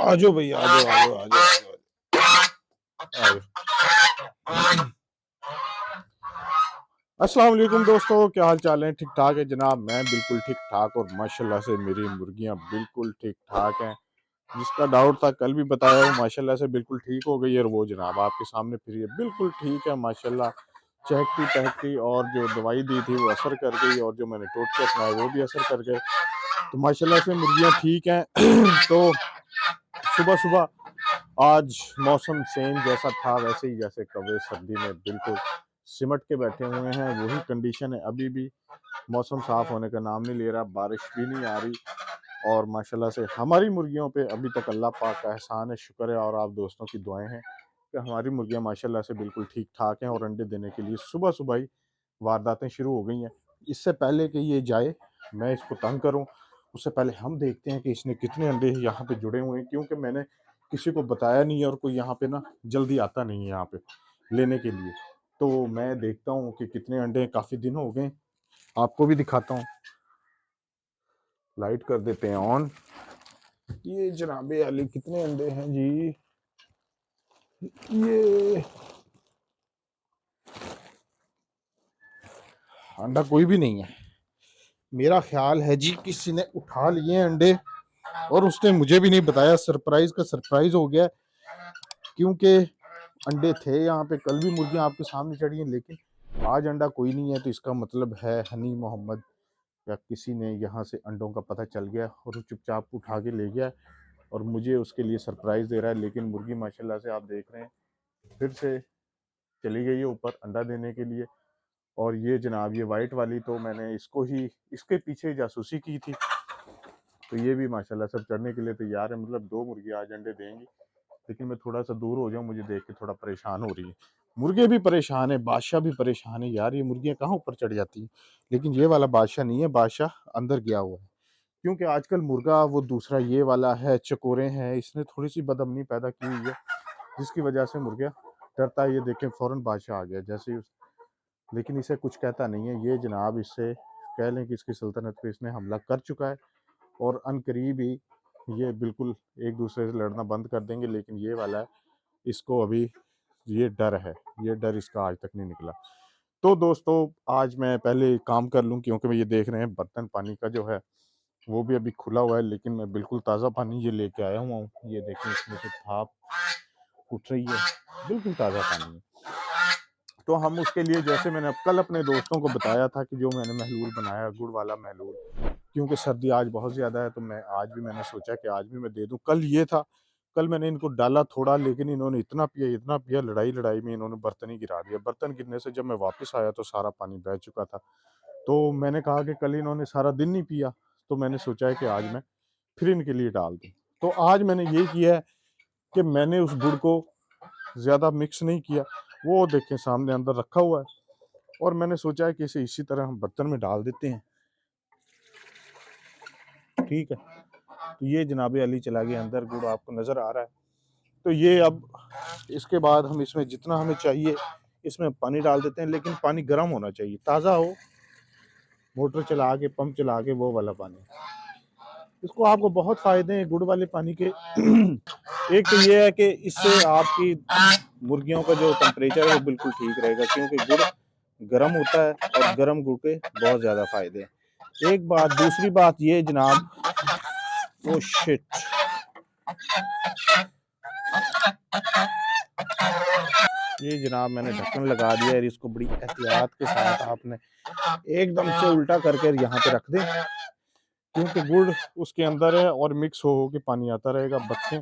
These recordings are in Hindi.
आजो भाई, आजो आजो आजो आजो आजो। अस्सलाम वालेकुम दोस्तों, क्या हाल चाल है? ठीक ठाक है जनाब, मैं बिल्कुल ठीक ठाक और माशाल्लाह से मेरी मुर्गियां बिल्कुल ठीक ठाक हैं। जिसका डाउट था कल भी बताया हूँ, माशाल्लाह से बिल्कुल ठीक हो गई है। और वो जनाब आपके सामने फिर ये बिल्कुल ठीक है माशाल्लाह। चहकती पहकती और जो दवाई दी थी वो असर कर गई, और जो मैंने टोटके अपनाए वो भी असर कर गए। तो माशाल्लाह से मुर्गियां ठीक हैं। तो सुबह सुबह आज मौसम सेम जैसा था वैसे ही, जैसे कभी सर्दी में बिल्कुल सिमट के बैठे हुए हैं, वही कंडीशन है अभी भी। मौसम साफ होने का नाम नहीं ले रहा, बारिश भी नहीं आ रही। और माशाल्लाह से हमारी मुर्गियों पे अभी तक अल्लाह पाक का एहसान है, शुक्र है, और आप दोस्तों की दुआएं हैं कि हमारी मुर्गियां माशाल्लाह से बिल्कुल ठीक ठाक हैं। और अंडे देने के लिए सुबह सुबह ही वारदातें शुरू हो गई हैं। इससे पहले कि ये जाए, मैं इसको तंग करूं, उससे पहले हम देखते हैं कि इसने कितने अंडे यहाँ पे जुड़े हुए हैं, क्योंकि मैंने किसी को बताया नहीं है और कोई यहाँ पे ना जल्दी आता नहीं है यहाँ पे लेने के लिए। तो मैं देखता हूँ कि कितने अंडे हैं, काफ़ी दिन हो गए। आपको भी दिखाता हूँ, लाइट कर देते हैं ऑन। ये जनाबे अली कितने अंडे हैं जी? ये अंडा कोई भी नहीं है, मेरा ख्याल है जी किसी ने उठा लिए अंडे और उसने मुझे भी नहीं बताया। सरप्राइज का सरप्राइज हो गया, क्योंकि अंडे थे यहाँ पे, कल भी मुर्गियां आपके सामने चढ़ी हैं, लेकिन आज अंडा कोई नहीं है। तो इसका मतलब है हनी मोहम्मद या किसी ने यहाँ से अंडों का पता चल गया और चुपचाप उठा के ले गया और मुझे उसके लिए सरप्राइज दे रहा है। लेकिन मुर्गी माशाल्लाह से आप देख रहे हैं फिर से चली गई है ऊपर अंडा देने के लिए। और ये जनाब ये वाइट वाली तो मैंने इसको ही इसके पीछे जासूसी की थी, तो ये भी माशाल्लाह सब चढ़ने के लिए तैयार है। मतलब दो मुर्गी आज अंडे देंगी। लेकिन मैं थोड़ा सा दूर हो जाऊं, मुझे देख के थोड़ा परेशान हो रही है। मुर्गे भी परेशान है, बादशाह भी परेशान है यार, ये मुर्गियां कहाँ ऊपर चढ़ जाती हैं। लेकिन ये वाला बादशाह नहीं है, बादशाह अंदर गया हुआ है। क्योंकि आजकल मुर्गा वो दूसरा ये वाला है, चकोरे हैं, इसने थोड़ी सी बदअमनी पैदा की हुई है, जिसकी वजह से मुर्गा डरता है। ये देखें फौरन बादशाह आ गया जैसे ही लेकिन इसे कुछ कहता नहीं है। ये जनाब इससे कह लें कि इसकी सल्तनत पे इसने हमला कर चुका है और अनकरीब ही ये बिल्कुल एक दूसरे से लड़ना बंद कर देंगे। लेकिन ये वाला है, इसको अभी ये डर है, ये डर इसका आज तक नहीं निकला। तो दोस्तों आज मैं पहले काम कर लूं, क्योंकि ये देख रहे हैं बर्तन पानी का जो है वो भी अभी खुला हुआ है, लेकिन मैं बिल्कुल ताज़ा पानी ये लेके आया हुआ हूँ। ये देखें इसमें से भाप उठ रही है, बिल्कुल ताज़ा पानी है। तो हम उसके लिए, जैसे मैंने कल अपने दोस्तों को बताया था कि जो मैंने महलूल बनाया गुड़ वाला महलूल, क्योंकि सर्दी आज बहुत ज़्यादा है, तो मैं आज भी मैंने सोचा कि आज भी मैं दे दूं। कल ये था, कल मैंने इनको डाला थोड़ा, लेकिन इन्होंने इतना पिया, लड़ाई लड़ाई में इन्होंने बर्तन ही गिरा दिया। बर्तन गिरने से जब मैं वापस आया तो सारा पानी बह चुका था। तो मैंने कहा कि कल इन्होंने सारा दिन नहीं पिया, तो मैंने सोचा है कि आज मैं फिर इनके लिए डाल दूं। तो आज मैंने ये किया है कि मैंने उस गुड़ को ज़्यादा मिक्स नहीं किया, वो देखें सामने अंदर रखा हुआ है, और मैंने सोचा है कि इसे इसी तरह हम बर्तन में डाल देते हैं। ठीक है, तो ये जनाबे अली चला गया अंदर, गुड़ आपको नज़र आ रहा है। तो ये अब इसके बाद हम इसमें जितना हमें चाहिए इसमें पानी डाल देते हैं, लेकिन पानी गर्म होना चाहिए, ताज़ा हो, मोटर चला के पंप चला के वो वाला पानी। इसको आपको बहुत फ़ायदे हैं गुड़ वाले पानी के। एक तो ये है कि इससे आपकी मुर्गियों का जो टेम्परेचर है वो बिल्कुल ठीक रहेगा, क्योंकि गुड़ गर्म होता है और गर्म गुड़ के बहुत ज़्यादा फ़ायदे हैं। एक बात, दूसरी बात ये जनाब, ओ शिट, ये जनाब मैंने ढक्कन लगा दिया है। इसको बड़ी एहतियात के साथ आपने एकदम से उल्टा करके यहाँ पे रख दें, क्योंकि गुड़ उसके अंदर है और मिक्स हो के पानी आता रहेगा। बत्खें,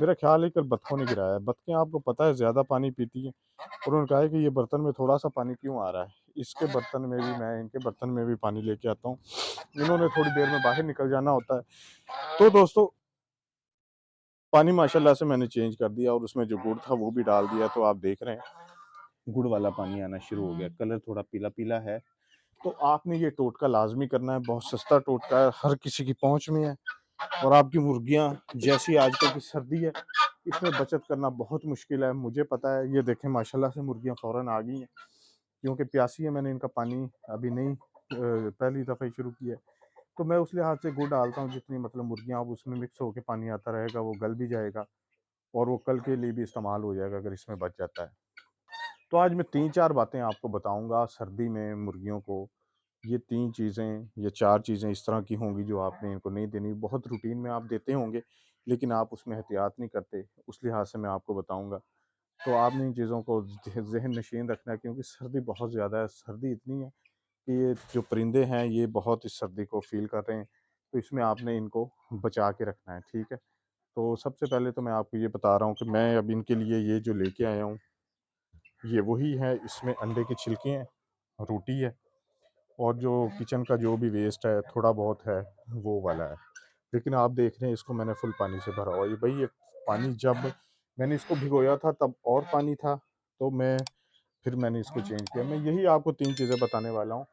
मेरा ख्याल है कल बत्खों ने गिराया है। बत्खें आपको पता है ज़्यादा पानी पीती हैं, और उन्होंने कहा है कि ये बर्तन में थोड़ा सा पानी क्यों आ रहा है। इसके बर्तन में भी, मैं इनके बर्तन में भी पानी लेके आता हूँ, इन्होंने थोड़ी देर में बाहर निकल जाना होता है। तो दोस्तों पानी माशाल्लाह से मैंने चेंज कर दिया और उसमें जो गुड़ था वो भी डाल दिया। तो आप देख रहे हैं गुड़ वाला पानी आना शुरू हो गया, कलर थोड़ा पीला पीला है। तो आपने ये टोटका लाजमी करना है, बहुत सस्ता टोटका है, हर किसी की पहुंच में है। और आपकी मुर्गियां, जैसी आजकल की सर्दी है, इसमें बचत करना बहुत मुश्किल है, मुझे पता है। ये देखें माशाल्लाह से मुर्गियां फौरन आ गई हैं, क्योंकि प्यासी है, मैंने इनका पानी अभी नहीं पहली दफ़ा ही शुरू किया है। तो मैं उस लिहाज से गुड़ डालता हूँ जितनी मतलब मुर्गियाँ अब उसमें मिक्स होके पानी आता रहेगा, वो गल भी जाएगा और वो कल के लिए भी इस्तेमाल हो जाएगा अगर इसमें बच जाता है। तो आज मैं 3-4 बातें आपको बताऊँगा सर्दी में मुर्गियों को, ये 3 चीज़ें या 4 चीज़ें इस तरह की होंगी जो आपने इनको नहीं देनी। बहुत रूटीन में आप देते होंगे, लेकिन आप उसमें एहतियात नहीं करते, उस लिहाज से मैं आपको बताऊँगा। तो आपने इन चीज़ों को ज़हन नशीन रखना है क्योंकि सर्दी बहुत ज़्यादा है, सर्दी इतनी है कि ये जो परिंदे हैं ये बहुत इस सर्दी को फ़ील कर रहे हैं, तो इसमें आपने इनको बचा के रखना है, ठीक है? तो सबसे पहले तो मैं आपको ये बता रहा हूँ कि मैं अब इनके लिए ये जो लेके आया हूँ, ये वही है, इसमें अंडे के छिलके हैं, रोटी है और जो किचन का जो भी वेस्ट है, थोड़ा बहुत है, वो वाला है। लेकिन आप देख रहे हैं इसको मैंने फुल पानी से भरा हुआ है। ये भई ये पानी जब मैंने इसको भिगोया था तब और पानी था, तो फिर मैंने इसको चेंज किया। मैं यही आपको 3 चीज़ें बताने वाला हूँ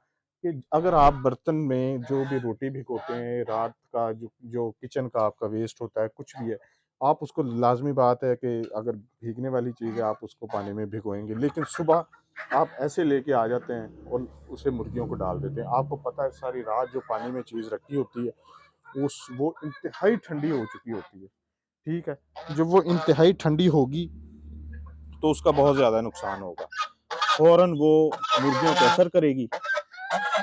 कि अगर आप बर्तन में जो भी रोटी भिगोते हैं, रात का जो जो किचन का आपका वेस्ट होता है, कुछ भी है, आप उसको लाज़मी बात है कि अगर भीगने वाली चीज़ है, आप उसको पानी में भिगोएँगे। लेकिन सुबह आप ऐसे लेके आ जाते हैं और उसे मुर्गियों को डाल देते हैं। आपको पता है सारी रात जो पानी में चीज़ रखी होती है, उस वो इंतहाई ठंडी हो चुकी होती है, ठीक है? जब वो इंतहाई ठंडी होगी, तो उसका बहुत ज़्यादा नुकसान होगा। फ़ौरन वो मुर्गियों पे असर करेगी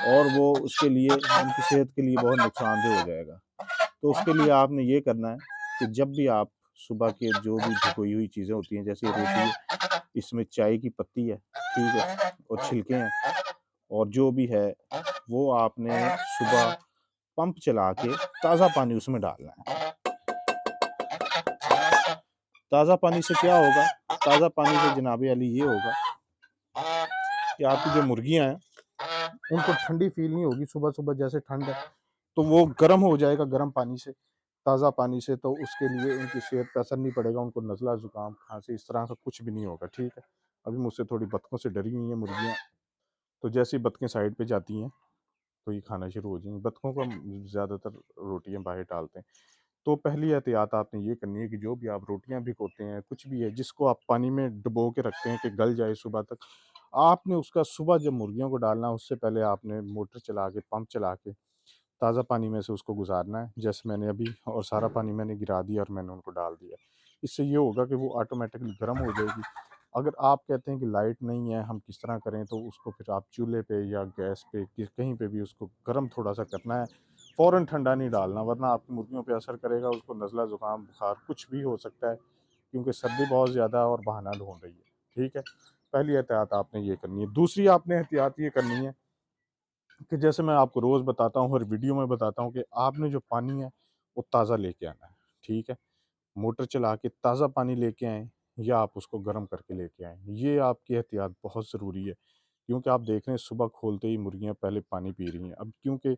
और वो उसके लिए उनकी सेहत के लिए बहुत नुकसानदेह हो जाएगा। तो उसके लिए आपने ये करना है कि जब भी आप सुबह के जो भी भिगोई हुई चीज़ें होती हैं, जैसे रोटी है, इसमें चाय की पत्ती है, ठीक है? और छिलके हैं और जो भी है, वो आपने सुबह पंप चला के ताज़ा पानी उसमें डालना है। ताज़ा पानी से क्या होगा? ताज़ा पानी से जनाब अली ये होगा कि आपकी जो मुर्गियाँ हैं, उनको ठंडी फ़ील नहीं होगी, सुबह-सुबह जैसे ठंड है, तो वो गर्म हो जाएगा गर्म पानी से, ताज़ा पानी से, तो उसके लिए उनकी सेहत पे असर नहीं पड़ेगा, उनको नज़ला, ज़ुकाम, खाँसी इस तरह का कुछ भी नहीं होगा, ठीक है? अभी मुझसे थोड़ी बतखों से डरी हुई हैं मुर्गियाँ, तो जैसे ही बतखें साइड पे जाती हैं, तो ये खाना शुरू हो जाएँगी। बतखों को हम ज़्यादातर रोटियाँ बाहर डालते हैं। तो पहली एहतियात आपने ये करनी है कि जो भी आप रोटियाँ भिगोते हैं, कुछ भी है जिसको आप पानी में डुबो के रखते हैं कि गल जाए सुबह तक, आपने उसका सुबह जब मुर्गियों को डालना है उससे पहले आपने मोटर चला के, पंप चला के ताज़ा पानी में से उसको गुज़ारना है, जैसे मैंने अभी और सारा पानी मैंने गिरा दिया और मैंने उनको डाल दिया। इससे ये होगा कि वो ऑटोमैटिकली गर्म हो जाएगी। अगर आप कहते हैं कि लाइट नहीं है, हम किस तरह करें, तो उसको फिर आप चूल्हे पे या गैस पे कहीं पे भी उसको गर्म थोड़ा-सा करना है। फ़ौरन ठंडा नहीं डालना वरना आपकी मुर्गियों पे असर करेगा, उसको नज़ला, ज़ुकाम, बुखार कुछ भी हो सकता है क्योंकि सर्दी बहुत ज़्यादा है और बहाना ढूँढ रही है, ठीक है? पहली एहतियात आपने ये करनी है। दूसरी आपने एहतियात ये करनी है कि जैसे मैं आपको रोज़ बताता हूँ, हर वीडियो में बताता हूँ कि आपने जो पानी है, वो ताज़ा लेके आना है, ठीक है? मोटर चला के ताज़ा पानी लेके आएँ या आप उसको गर्म करके लेके आएँ। ये आपकी एहतियात बहुत ज़रूरी है, क्योंकि आप देख रहे हैं सुबह खोलते ही मुर्गियाँ पहले पानी पी रही हैं। अब क्योंकि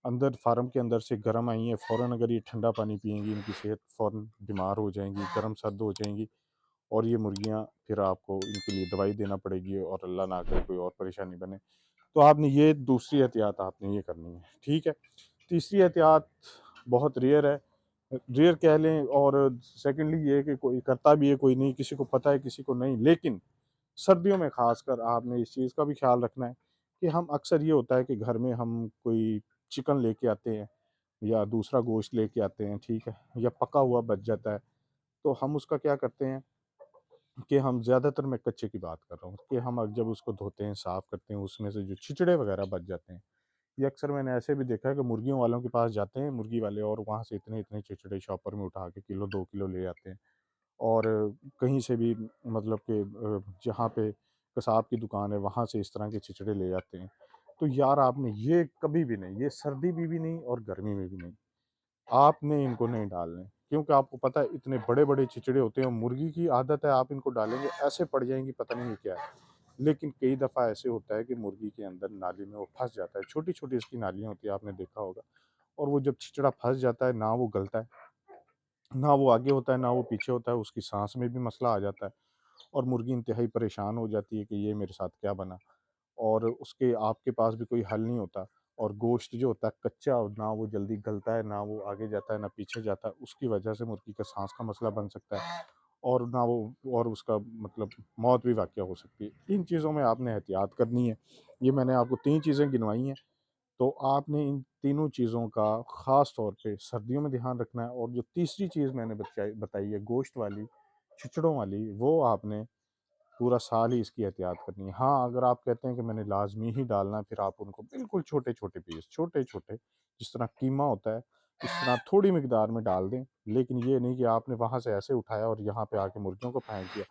अंदर फार्म के अंदर से गर्म आई हैं, फ़ौरन अगर ये ठंडा पानी पिएँगी, इनकी सेहत फ़ौरन बीमार हो जाएँगी, गर्म-सर्द हो जाएँगी और ये मुर्गियाँ फिर आपको इनके लिए दवाई देना पड़ेगी और अल्लाह ना करे कोई और परेशानी बने। तो आपने ये दूसरी एहतियात आपने ये करनी है, ठीक है? तीसरी एहतियात बहुत रेयर है, रेयर कह लें और सेकंडली ये है कि कोई करता भी है, कोई नहीं, किसी को पता है, किसी को नहीं। लेकिन सर्दियों में ख़ासकर आपने इस चीज़ का भी ख़्याल रखना है कि हम अक्सर ये होता है कि घर में हम कोई चिकन लेके आते हैं या दूसरा गोश्त लेके आते हैं, ठीक है? या पका हुआ बच जाता है, तो हम उसका क्या करते हैं कि हम ज़्यादातर मैं कच्चे की बात कर रहा हूँ कि हम जब उसको धोते हैं, साफ़ करते हैं, उसमें से जो छिचड़े वग़ैरह बच जाते हैं। ये अक्सर मैंने ऐसे भी देखा है कि मुर्गियों वालों के पास जाते हैं मुर्गी वाले और वहाँ से इतने-इतने चिचड़े शॉपर में उठा के किलो 2 किलो ले आते हैं। और कहीं से भी मतलब कि जहाँ पे कसाब की दुकान है वहाँ से इस तरह के चिचड़े ले जाते हैं। तो यार आपने ये कभी भी नहीं, ये सर्दी में भी नहीं और गर्मी में भी नहीं। आपने इनको नहीं डालने, क्योंकि आपको पता है इतने बड़े-बड़े चिचड़े होते हैं, मुर्गी की आदत है आप इनको डालेंगे ऐसे पड़ जाएँगी पता नहीं ये क्या है। लेकिन कई दफ़ा ऐसे होता है कि मुर्गी के अंदर नाली में वो फँस जाता है, छोटी-छोटी इसकी नालियाँ होती हैं आपने देखा होगा और वो जब छिचड़ा फँस जाता है ना वो गलता है, ना वो आगे होता है, ना वो पीछे होता है, उसकी साँस में भी मसला आ जाता है और मुर्गी इंतहाई परेशान हो जाती है कि ये मेरे साथ क्या बना? और उसके आपके पास भी कोई हल नहीं होता और गोश्त जो होता है कच्चा ना वो जल्दी गलता है, ना वो आगे जाता है, ना पीछे जाता है। उसकी वजह से मुर्गी का साँस का मसला बन सकता है और ना वो और उसका मतलब मौत भी वाक़या हो सकती है। इन चीज़ों में आपने एहतियात करनी है। ये मैंने आपको 3 चीज़ें गिनवाई हैं। तो आपने इन तीनों चीज़ों का ख़ास तौर पे सर्दियों में ध्यान रखना है। और जो तीसरी चीज़ मैंने बताई है गोश्त वाली, छिचड़ों वाली, वो आपने पूरा साल ही इसकी एहतियात करनी है। हाँ, अगर आप कहते हैं कि मैंने लाज़मी ही डालना है, फिर आप उनको बिल्कुल छोटे-छोटे पीस, छोटे-छोटे, जिस तरह कीमा होता है, इस तरह थोड़ी मिकदार में डाल दें। लेकिन ये नहीं कि आपने वहाँ से ऐसे उठाया और यहाँ पे आके मुर्गियों को फेंक दिया,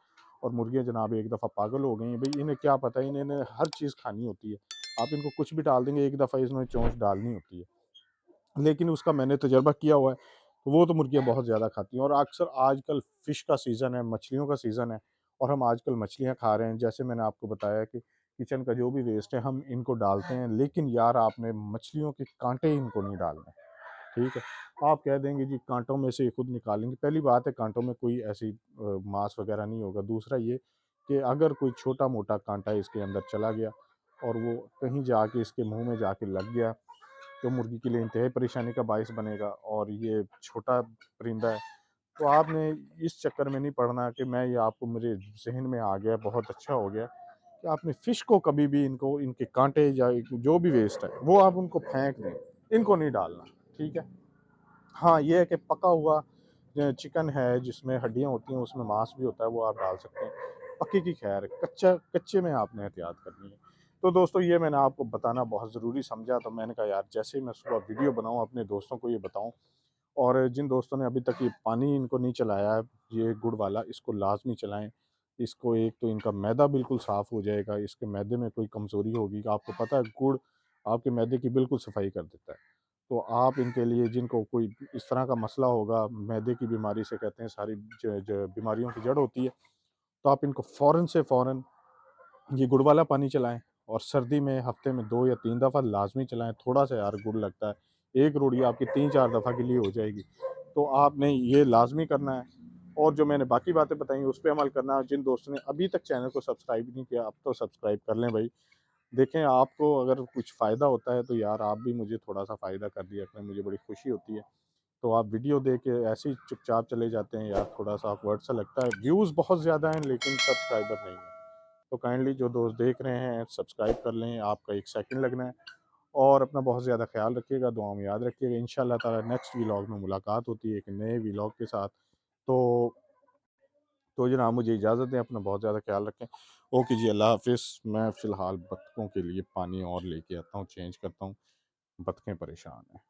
और मुर्गियाँ जनाब एक दफ़ा पागल हो गई हैं। भई इन्हें क्या पता है, इन्हें हर चीज़ खानी होती है। आप इनको कुछ भी डाल देंगे, एक दफ़ा इसमें चोंच डालनी होती है। लेकिन उसका मैंने तजुर्बा किया हुआ है, तो वो तो मुर्गियाँ बहुत ज़्यादा खाती हैं। और अक्सर आजकल फ़िश का सीज़न है, मछलियों का सीज़न है, और हम आजकल मछलियाँ खा रहे हैं। जैसे मैंने आपको बताया कि किचन का जो भी वेस्ट है, हम इनको डालते हैं, लेकिन यार आपने मछलियों के काँटे इनको नहीं डालने, ठीक है? आप कह देंगे जी काँटों में से ये खुद निकालेंगे, पहली बात है काँटों में कोई ऐसी मांस वग़ैरह नहीं होगा। दूसरा ये कि अगर कोई छोटा-मोटा काँटा इसके अंदर चला गया और वो कहीं जाके इसके मुँह में जाके लग गया, तो मुर्गी के लिए इंतहाई परेशानी का बायस बनेगा। और ये छोटा परिंदा है, तो आपने इस चक्कर में नहीं पड़ना कि मैं ये आपको मेरे ज़हन में आ गया, बहुत अच्छा हो गया कि आपने फ़िश को कभी भी इनको इनके काँटे या जो भी वेस्ट है, वो आप उनको फेंक दें, इनको नहीं डालना, ठीक है? हाँ, ये है कि पका हुआ चिकन है जिसमें हड्डियाँ होती हैं, उसमें मांस भी होता है, वो आप डाल सकते हैं। पक्के की खैर, कच्चे में आपने एहतियात करनी है। तो दोस्तों ये मैंने आपको बताना बहुत ज़रूरी समझा, तो मैंने कहा यार जैसे ही मैं सुबह वीडियो बनाऊँ अपने दोस्तों को ये बताऊँ। और जिन दोस्तों ने अभी तक ये पानी इनको नहीं चलाया है, ये गुड़ वाला, इसको लाज़मी चलाएँ। इसको एक तो इनका मैदा बिल्कुल साफ़ हो जाएगा, इसके मैदे में कोई कमज़ोरी होगी, आपको पता है गुड़ आपके मैदे की बिल्कुल सफाई कर देता है। तो आप इनके लिए जिनको कोई इस तरह का मसला होगा, मैदे की बीमारी से कहते हैं सारी ज ज बीमारियों की जड़ होती है, तो आप इनको फ़ौरन से फ़ौरन ये गुड़ वाला पानी चलाएँ। और सर्दी में हफ़्ते में 2 या 3 दफ़ा लाज़मी चलाएँ, थोड़ा-सा यार गुड़ लगता है, 1 रोड़ी आपकी 3-4 दफ़ा के लिए हो जाएगी। तो आपने ये लाज़मी करना है। और जो मैंने बाकी बातें बताई उस पे अमल करना है। जिन दोस्तों ने अभी तक चैनल को सब्सक्राइब नहीं किया, अब तो सब्सक्राइब कर लें भाई। देखें आपको अगर कुछ फ़ायदा होता है तो यार आप भी मुझे थोड़ा-सा फ़ायदा कर दिया करें, मुझे बड़ी खुशी होती है। तो आप वीडियो देख के ऐसे ही चुपचाप चले जाते हैं यार, थोड़ा-सा ऑकवर्ड सा लगता है। व्यूज़ बहुत ज़्यादा हैं लेकिन सब्सक्राइबर नहीं है। तो काइंडली जो दोस्त देख रहे हैं सब्सक्राइब कर लें, आपका 1 सेकंड लगना है। और अपना बहुत ज़्यादा ख़्याल रखिएगा, दुआ में याद रखिएगा। इंशाअल्लाह ताला नेक्स्ट व्लॉग में मुलाकात होती है एक नए व्लॉग के साथ। तो जनाब मुझे इजाज़त दें, अपना बहुत ज़्यादा ख़्याल रखें। ओके जी, अल्लाह हाफ़िज़। मैं फ़िलहाल बत्तख़ों के लिए पानी और लेके आता हूँ, चेंज करता हूँ, बत्तखें परेशान हैं।